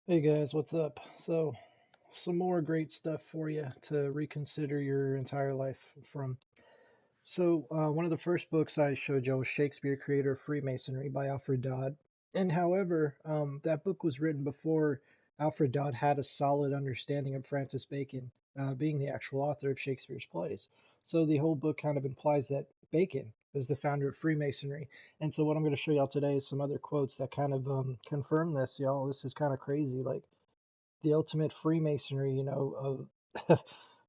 Hey guys, what's up? So, some more great stuff for you to reconsider your entire life from. One of the first books I showed you was Shakespeare, Creator of Freemasonry by Alfred Dodd. And however, that book was written before Alfred Dodd had a solid understanding of Francis Bacon, being the actual author of Shakespeare's plays. So the whole book kind of implies that Bacon is the founder of Freemasonry. And so what I'm going to show y'all today is some other quotes that kind of confirm this, y'all. This is kind of crazy. Like the ultimate Freemasonry, of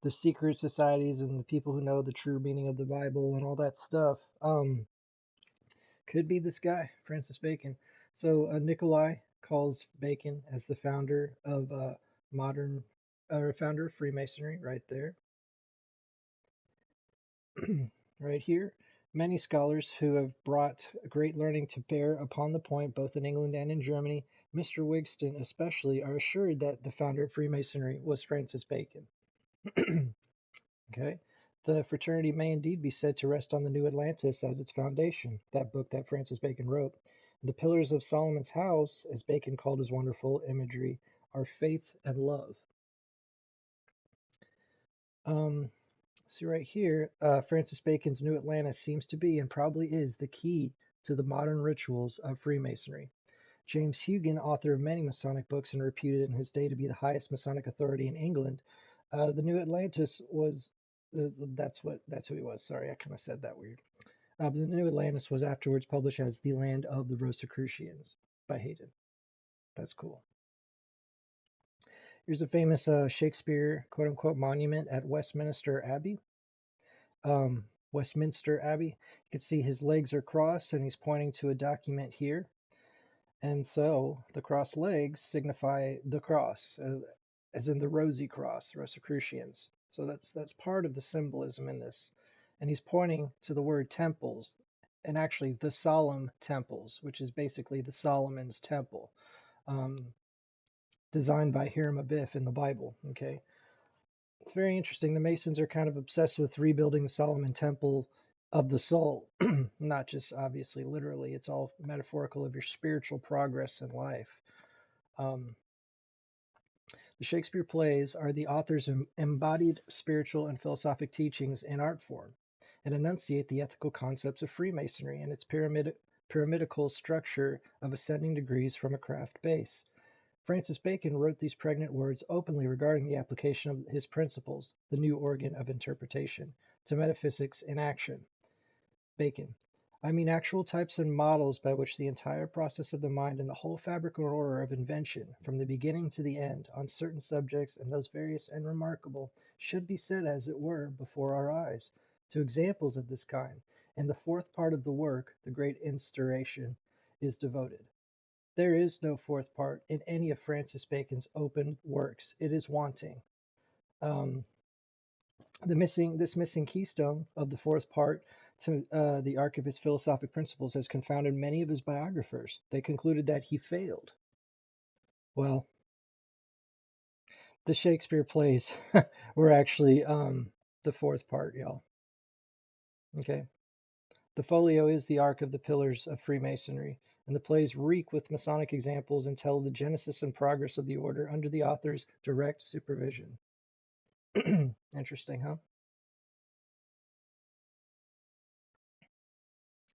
the secret societies and the people who know the true meaning of the Bible and all that stuff. Could be this guy, Francis Bacon. Nikolai calls Bacon as the founder of modern, founder of Freemasonry, right there, right here. Many scholars who have brought great learning to bear upon the point, both in England and in Germany, Mr. Wigston especially, are assured that the founder of Freemasonry was Francis Bacon. Okay. The fraternity may indeed be said to rest on the New Atlantis as its foundation, that book that Francis Bacon wrote. The pillars of Solomon's house, as Bacon called his wonderful imagery, are faith and love. Um, See right here, Francis Bacon's New Atlantis seems to be and probably is the key to the modern rituals of Freemasonry. James Hugan, author of many Masonic books and reputed in his day to be the highest Masonic authority in England, the New Atlantis was that's who he was. Sorry, I kind of said that weird. But the New Atlantis was afterwards published as The Land of the Rosicrucians by Hayden. That's cool. Here's a famous Shakespeare quote unquote monument at Westminster Abbey. Westminster Abbey. You can see his legs are crossed and he's pointing to a document here. And so the crossed legs signify the cross, as in the rosy cross, Rosicrucians. So that's part of the symbolism in this. And he's pointing to the word temples, and actually the solemn temples, which is basically the Solomon's temple, um, designed by Hiram Abiff in the Bible. Okay, it's very interesting. The Masons are kind of obsessed with rebuilding the Solomon Temple of the soul, not just obviously literally. It's all metaphorical of your spiritual progress in life. Um, the Shakespeare plays are the author's embodied spiritual and philosophic teachings in art form, and enunciate the ethical concepts of Freemasonry and its pyramidical structure of ascending degrees from a craft base. Francis Bacon wrote these pregnant words openly regarding the application of his principles, the new organ of interpretation, to metaphysics in action. Bacon: I mean actual types and models by which the entire process of the mind and the whole fabric or order of invention, from the beginning to the end, on certain subjects, and those various and remarkable, should be set as it were before our eyes. To examples of this kind, and the fourth part of the work, the great Instauration, is devoted. There is no fourth part in any of Francis Bacon's open works. It is wanting. Um, this missing keystone of the fourth part to the arc of his philosophic principles has confounded many of his biographers. They concluded that he failed. Well, the Shakespeare plays were actually the fourth part, y'all. Okay. The folio is the arc of the pillars of Freemasonry, and the plays reek with Masonic examples and tell the genesis and progress of the order under the author's direct supervision. Interesting, huh?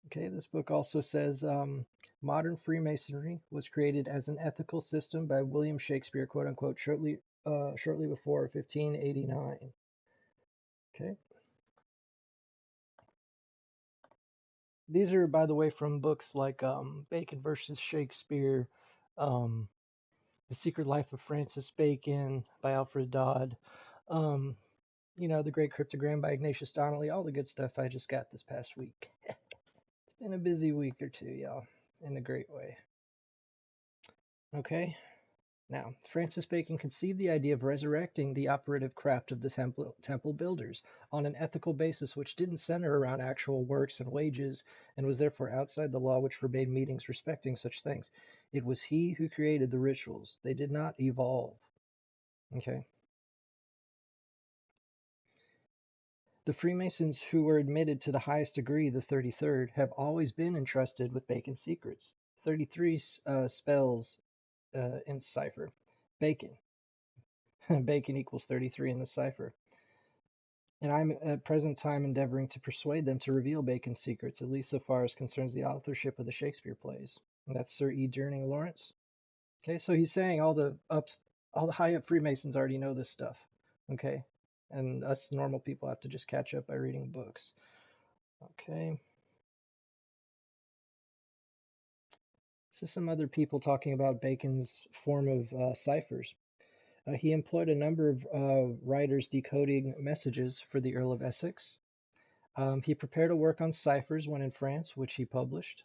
Okay, this book also says modern Freemasonry was created as an ethical system by William Shakespeare, quote unquote, shortly before 1589. Okay, these are, by the way, from books like Bacon versus Shakespeare, um, The Secret Life of Francis Bacon by Alfred Dodd, um, The Great Cryptogram by Ignatius Donnelly, all the good stuff I just got this past week. It's been a busy week or two, y'all, in a great way. Okay. Now, Francis Bacon conceived the idea of resurrecting the operative craft of the temple builders on an ethical basis which didn't center around actual works and wages and was therefore outside the law which forbade meetings respecting such things. It was he who created the rituals. They did not evolve. Okay. The Freemasons who were admitted to the highest degree, the 33rd, have always been entrusted with Bacon's secrets. 33 spells in cipher. Bacon. Bacon equals 33 in the cipher. And I'm at present time endeavoring to persuade them to reveal Bacon's secrets, at least so far as concerns the authorship of the Shakespeare plays. And that's Sir E. Durning Lawrence. Okay, so he's saying all the high up Freemasons already know this stuff. Okay, and us normal people have to just catch up by reading books. Okay, this is some other people talking about Bacon's form of ciphers. He employed a number of writers decoding messages for the Earl of Essex. He prepared a work on ciphers when in France, which he published.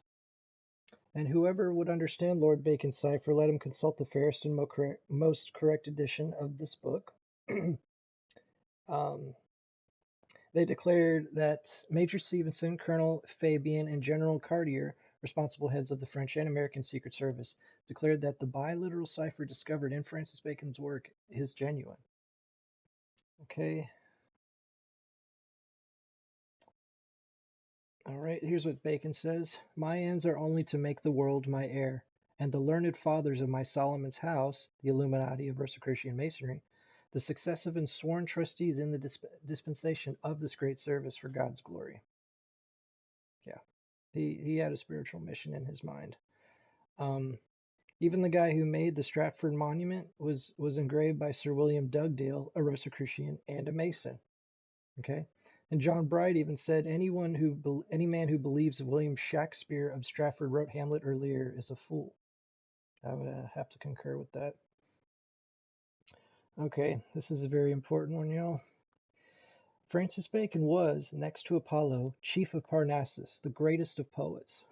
And whoever would understand Lord Bacon's cipher, let him consult the fairest and most correct edition of this book. um, they declared that Major Stevenson, Colonel Fabian, and General Cartier, responsible heads of the French and American Secret Service, declared that the biliteral cipher discovered in Francis Bacon's work is genuine. Okay. All right, here's what Bacon says. My ends are only to make the world my heir, and the learned fathers of my Solomon's house, the Illuminati of Rosicrucian Masonry, the successive and sworn trustees in the dispensation of this great service for God's glory. Yeah, he had a spiritual mission in his mind. Even the guy who made the Stratford Monument was engraved by Sir William Dugdale, a Rosicrucian and a Mason. Okay, and John Bright even said, any man who believes William Shakespeare of Stratford wrote Hamlet earlier is a fool. I would have to concur with that. Okay, this is a very important one, y'all. Francis Bacon was, next to Apollo, chief of Parnassus, the greatest of poets,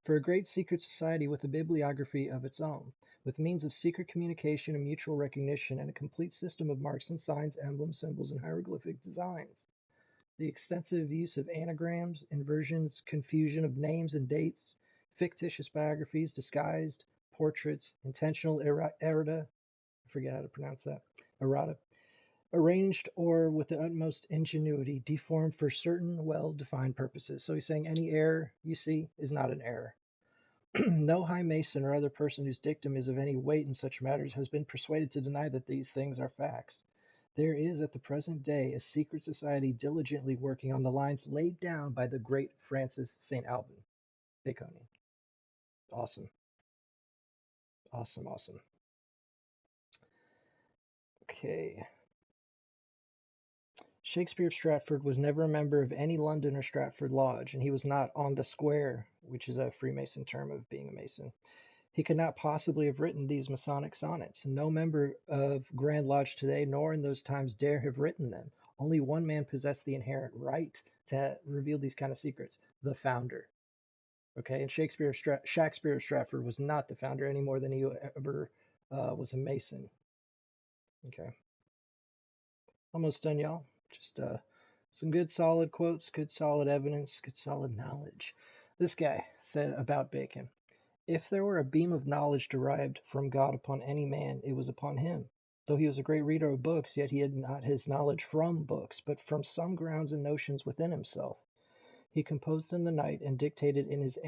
for a great secret society with a bibliography of its own, with means of secret communication and mutual recognition, and a complete system of marks and signs, emblems, symbols, and hieroglyphic designs. The extensive use of anagrams, inversions, confusion of names and dates, fictitious biographies, disguised portraits, intentional errata, I forget how to pronounce that, errata, arranged or with the utmost ingenuity, deformed for certain well-defined purposes. So he's saying any error you see is not an error. No high mason or other person whose dictum is of any weight in such matters has been persuaded to deny that these things are facts. There is at the present day a secret society diligently working on the lines laid down by the great Francis St. Alban, Baconian. Awesome. Awesome, awesome. Okay. Shakespeare of Stratford was never a member of any London or Stratford lodge, and he was not on the square, which is a Freemason term of being a Mason. He could not possibly have written these Masonic sonnets. No member of Grand Lodge today, nor in those times, dare have written them. Only one man possessed the inherent right to reveal these kind of secrets, the founder. Okay, and Shakespeare of Stratford was not the founder any more than he ever was a Mason. Okay, almost done, y'all. Just some good solid quotes, good solid evidence, good solid knowledge. This guy said about Bacon, if there were a beam of knowledge derived from God upon any man, it was upon him. Though he was a great reader of books, yet he had not his knowledge from books, but from some grounds and notions within himself. He composed in the night and dictated in his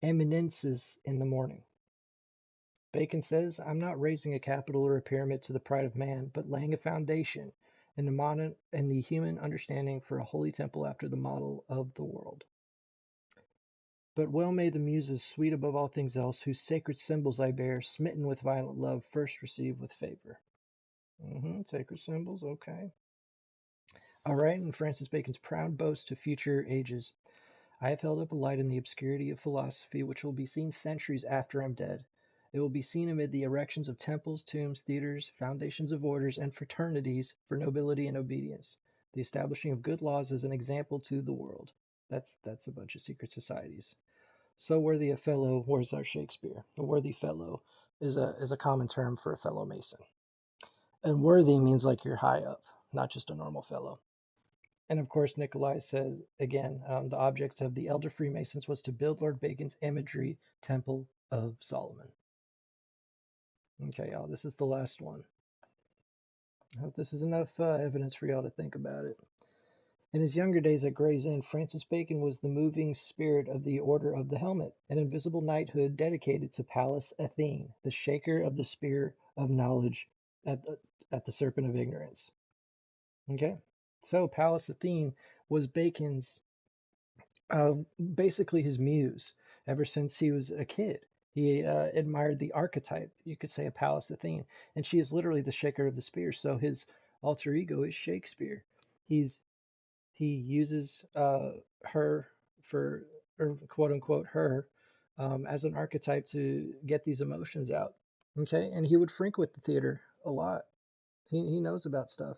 eminences in the morning. Bacon says, I'm not raising a capital or a pyramid to the pride of man, but laying a foundation in the human understanding for a holy temple after the model of the world. But well may the Muses, sweet above all things else, whose sacred symbols I bear, smitten with violent love, first receive with favor. Sacred symbols, okay. All right, and Francis Bacon's proud boast to future ages. I have held up a light in the obscurity of philosophy, which will be seen centuries after I'm dead. It will be seen amid the erections of temples, tombs, theaters, foundations of orders, and fraternities for nobility and obedience. The establishing of good laws as an example to the world. That's a bunch of secret societies. So worthy a fellow, where's our Shakespeare? A worthy fellow is a common term for a fellow Mason. And worthy means like you're high up, not just a normal fellow. And of course, Nikolai says again, the objects of the elder Freemasons was to build Lord Bacon's imagery temple of Solomon. Okay, y'all, this is the last one. I hope this is enough evidence for y'all to think about it. In his younger days at Gray's Inn, Francis Bacon was the moving spirit of the Order of the Helmet, an invisible knighthood dedicated to Pallas Athene, the shaker of the spear of knowledge at the serpent of ignorance. Okay, so Pallas Athene was Bacon's uh, basically his muse ever since he was a kid. He admired the archetype, you could say, of Pallas Athene, and she is literally the shaker of the spear. So his alter ego is Shakespeare. He's he uses her for, or quote unquote her, as an archetype to get these emotions out. Okay, and he would frequent the theater a lot. He knows about stuff.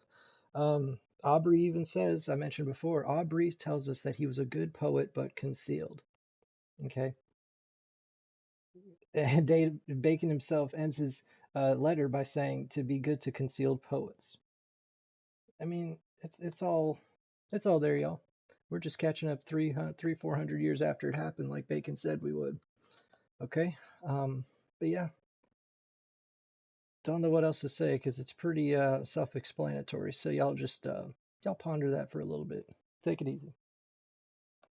Aubrey even says, I mentioned before, Aubrey tells us that he was a good poet but concealed. Okay, and Bacon himself ends his letter by saying to be good to concealed poets. I mean, it's all there, y'all. We're just catching up 400 years after it happened, like Bacon said we would. Okay, but yeah, don't know what else to say because it's pretty self-explanatory. So y'all just y'all ponder that for a little bit. Take it easy.